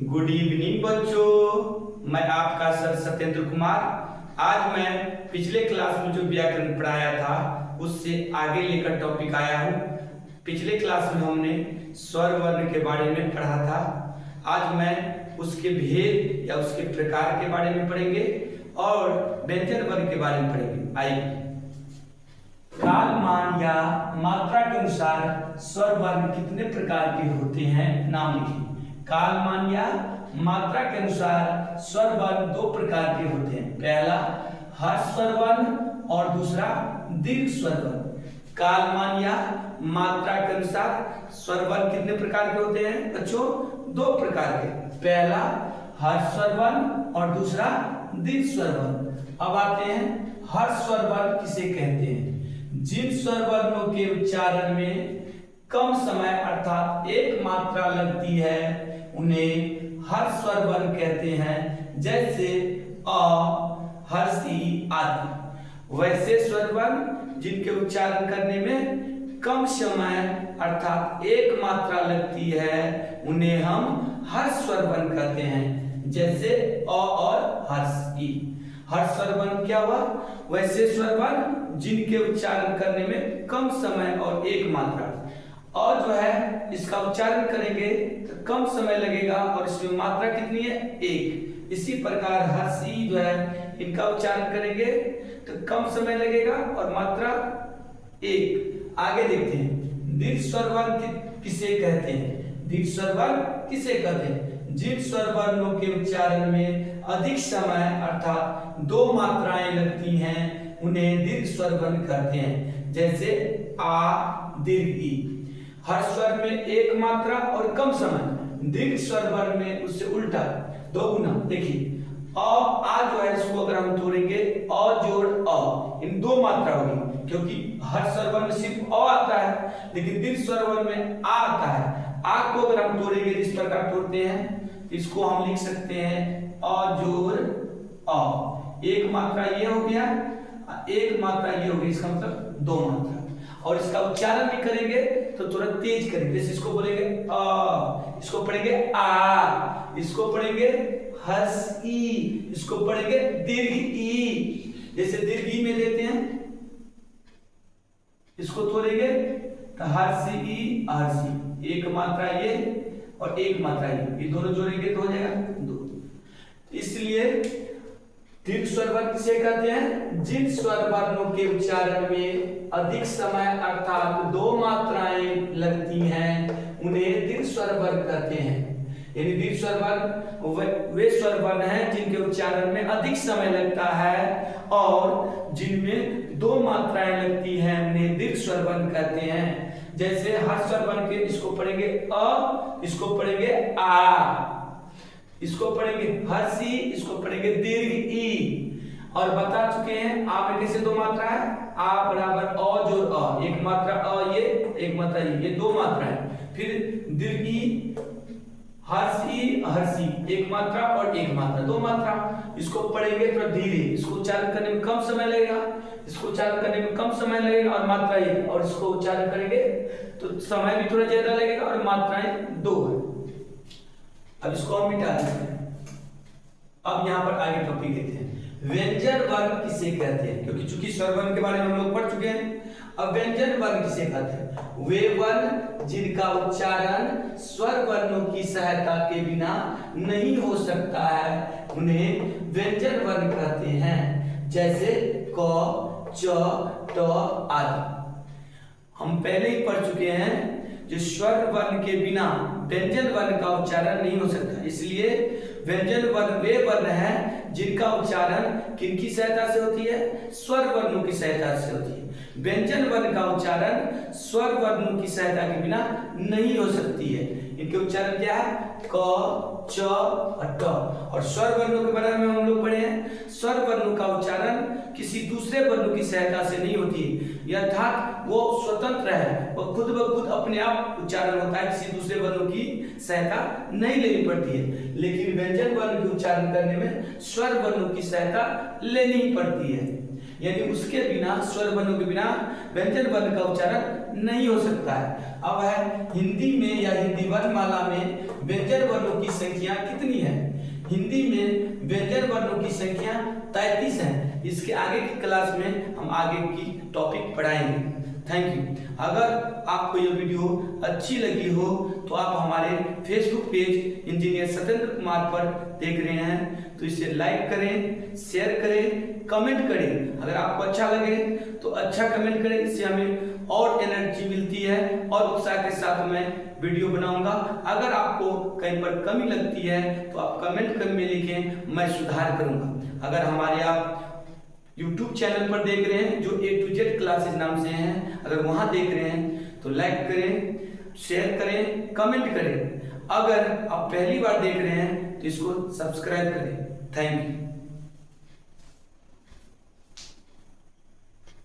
Good evening बच्चों, मैं आपका सर सत्येंद्र कुमार। आज मैं पिछले क्लास में जो व्याकरण पढ़ाया था उससे आगे लेकर टॉपिक आया हूँ। पिछले क्लास में हमने स्वर वर्ण के बारे में पढ़ा था। आज मैं उसके भेद या उसके प्रकार के बारे में पढ़ेंगे और व्यंजन वर्ण के बारे में पढ़ेंगे। आइए, काल मान या मात्रा के अनुसार स्वर वर्ण कितने प्रकार के होते हैं, नाम लिखिए। काल मान या मात्रा के अनुसार स्वर वर्ण दो प्रकार के होते हैं। पहला हर्ष स्वर वर्ण और दूसरा दीर्घ स्वर वर्ण। काल मान या मात्रा के अनुसार स्वर वर्ण कितने प्रकार के होते हैं बच्चों? दो प्रकार के। पहला हर्ष स्वर वर्ण और दूसरा दीर्घ स्वर वर्ण। अब आते हैं हर्ष स्वर वर्ण किसे कहते हैं? जिन स्वर वर्णों के उच्चारण में कम समय अर्थात एक मात्रा लगती है उन्हें हर्ष स्वर वर्ण कहते हैं, जैसे अ, हर्षी आदि। वैसे स्वर वर्ण जिनके उच्चारण करने में कम समय अर्थात एक मात्रा लगती है उन्हें हम हर्ष स्वर वर्ण कहते हैं, जैसे अ और हर्षी। हर्ष स्वर वर्ण क्या हुआ? वैसे स्वर वर्ण जिनके उच्चारण करने में कम समय और एक मात्रा। और जो है इसका उच्चारण करेंगे तो कम समय लगेगा और इसमें मात्रा कितनी है? एक। इसी प्रकार हर्षी जो है इनका उच्चारण करेंगे तो कम समय लगेगा और मात्रा एक। आगे देखते हैं दीर्घ स्वर वर्ण किसे कहते हैं? दीर्घ स्वर वर्ण किसे कहते हैं? जिन स्वर वर्णों के उच्चारण में अधिक समय अर्थात दो मात्राएं लगती हैं उन्हें दीर्घ स्वर वर्ण कहते हैं, जैसे आ, दीर्घ ई। हर्ष स्वर में एक मात्रा और कम समय, दीर्घ स्वर वर्ण में उससे उल्टा दो गुना। देखिए आ जो है इसको अगर हम तोड़ेंगे अ जोड़ अ, इन दो मात्रा होगी, क्योंकि हर्ष स्वर वर्ण में सिर्फ अ आता है लेकिन दीर्घ स्वर वर्ण में आ आता है। आ को अगर हम तोड़ेंगे इस प्रकार तोड़ते हैं, इसको हम लिख सकते हैं अ जोड़ अ। एक मात्रा ये हो गया, एक मात्रा ये होगी, इसका मतलब दो मात्रा। और इसका उच्चारण भी करेंगे तो थोड़ा तेज करेंगे, जैसे इसको बोलेंगे अ, इसको पढ़ेंगे आ, इसको पढ़ेंगे हर्ष ई, इसको पढ़ेंगे दीर्घ ई। जैसे दीर्घ ई में लेते हैं, इसको तोड़ेंगे तो हर्ष ई हर्षी, एक मात्रा ये और एक मात्रा ये दोनों जोड़ेंगे तो हो जाएगा दो। इसलिए दीर्घ स्वर वर्ण किसे कहते हैं? जिन स्वर वर्णों के उच्चारण में अधिक समय अर्थात दो मात्राएं लगती हैं उन्हें दीर्घ स्वर वर्ण कहते हैं। यानी दीर्घ स्वर वर्ण वे स्वर वर्ण हैं जिनके उच्चारण में अधिक समय लगता है और जिनमें दो मात्राएं लगती हैं उन्हें दीर्घ स्वर वर्ण कहते हैं। जैसे हर्ष स्वर वर्ण के इसको पढ़ेंगे अ, इसको पढ़ेंगे आ, इसको पढ़ेंगे हर्षी, इसको पढ़ेंगे दीर्घ ई। और बता चुके हैं आ में कैसे दो मात्रा है? आ बराबर अ जोड़ अ, एक मात्रा अ ये, एक मात्रा ये दो मात्रा है। फिर दीर्घ ई, हर्षी हर्षी, एक मात्रा और एक मात्रा, दो मात्रा। इसको पढ़ेंगे तो धीरे, इसको उच्चारण करने में कम समय लगेगा, इसको उच्चारण करने में कम समय लगेगा और मात्रा एक, और इसको उच्चारण करेंगे तो समय भी थोड़ा ज्यादा लगेगा और मात्राएं दो है। अब इसको हम मिटा देते हैं। अब यहाँ पर आगे टॉपिक देखते हैं व्यंजन वर्ण किसे कहते हैं, क्योंकि चूंकि स्वर वर्ण के बारे में हम लोग पढ़ चुके हैं। अब व्यंजन वर्ण किसे कहते हैं? वे वर्ण जिनका उच्चारण स्वर वर्णों की सहायता के बिना नहीं हो सकता है उन्हें व्यंजन वर्ण कहते हैं, जैसे क, च, ट आदि। हम पहले ही पढ़ चुके हैं जो स्वर वर्ण के बिना व्यंजन वर्ण का उच्चारण नहीं हो सकता। इसलिए व्यंजन वर्ण वे वर्ण हैं जिनका उच्चारण किनकी सहायता से होती है? स्वर वर्णों की सहायता से होती है। व्यंजन वर्ण का उच्चारण स्वर वर्णों की सहायता के बिना नहीं हो सकती है। इनके उच्चारण क्या है? क, च और ट। और स्वर वर्णों के बारे में हम लोग पढ़े हैं, स्वर वर्णों का उच्चारण किसी दूसरे वर्णों की सहायता से नहीं होती है, अर्थात वो स्वतंत्र है, वो खुद ब खुद अपने आप उच्चारण होता है, किसी दूसरे वर्णों की सहायता नहीं लेनी पड़ती है। लेकिन व्यंजन वर्ण के उच्चारण करने में स्वर वर्णों की सहायता लेनी ही पड़ती है। यानी उसके बिना, स्वर वर्णों के बिना व्यंजन वर्ण का उच्चारण नहीं हो सकता है। अब है हिंदी में या हिंदी वर्णमाला में व्यंजन वर्णों की संख्या कितनी है? हिंदी में व्यंजन वर्णों की संख्या 33 है। इसके आगे की क्लास में हम आगे की टॉपिक पढ़ाएंगे। Thank you. अगर आपको यह वीडियो अच्छी लगी हो तो आप हमारे Facebook page engineer Satyendra Kumar पर देख रहे हैं तो इसे लाइक करें, शेयर करें, कमेंट करें। अगर आपको अच्छा लगे तो अच्छा कमेंट करें, इससे हमें और एनर्जी मिलती है और उत्साह के साथ मैं वीडियो बनाऊंगा। अगर आपको कहीं पर कमी लगती है तो आप कमेंट में लिखें, मैं सुधार करूंगा। अगर हमारे आप YouTube चैनल पर देख रहे हैं जो A to Z क्लासेस नाम से हैं, अगर वहां देख रहे हैं तो लाइक करें, शेयर करें, कमेंट करें। अगर आप पहली बार देख रहे हैं तो इसको सब्सक्राइब करें। Thank you.